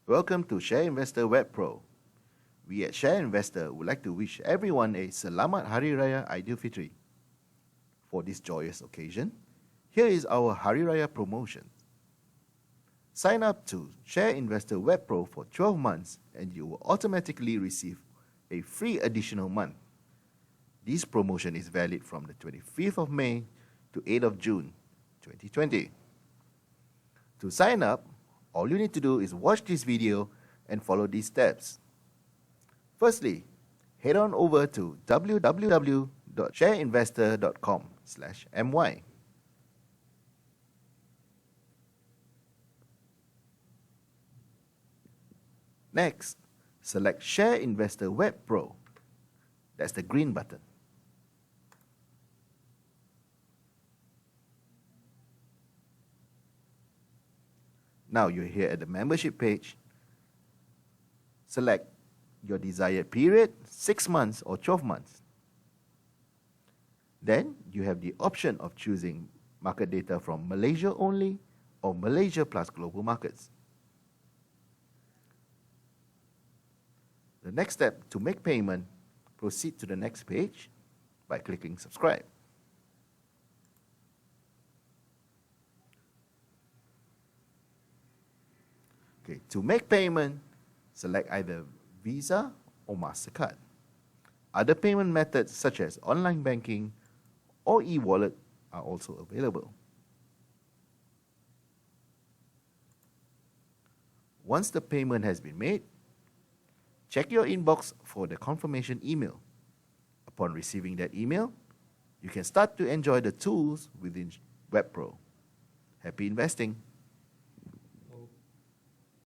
Welcome to ShareInvestor Webpro. We at ShareInvestor would like to wish everyone a Selamat Hari Raya Aidilfitri. For this joyous occasion, here is our Hari Raya promotion. Sign up to ShareInvestor Webpro for 12 months and you will automatically receive a free additional month. This promotion is valid from the 25th of May to 8th of June 2020. To sign up, all you need to do is watch this video and follow these steps. Firstly, head on over to www.shareinvestor.com/my. Next, select ShareInvestor Webpro. That's the green button. Now you're here at the membership page. Select your desired period, 6 months or 12 months. Then you have the option of choosing market data from Malaysia only or Malaysia plus global markets. The next step, to make payment, proceed to the next page by clicking subscribe. Okay, to make payment, select either Visa or MasterCard. Other payment methods such as online banking or e-wallet are also available. Once the payment has been made, check your inbox for the confirmation email. Upon receiving that email, you can start to enjoy the tools within Webpro. Happy investing!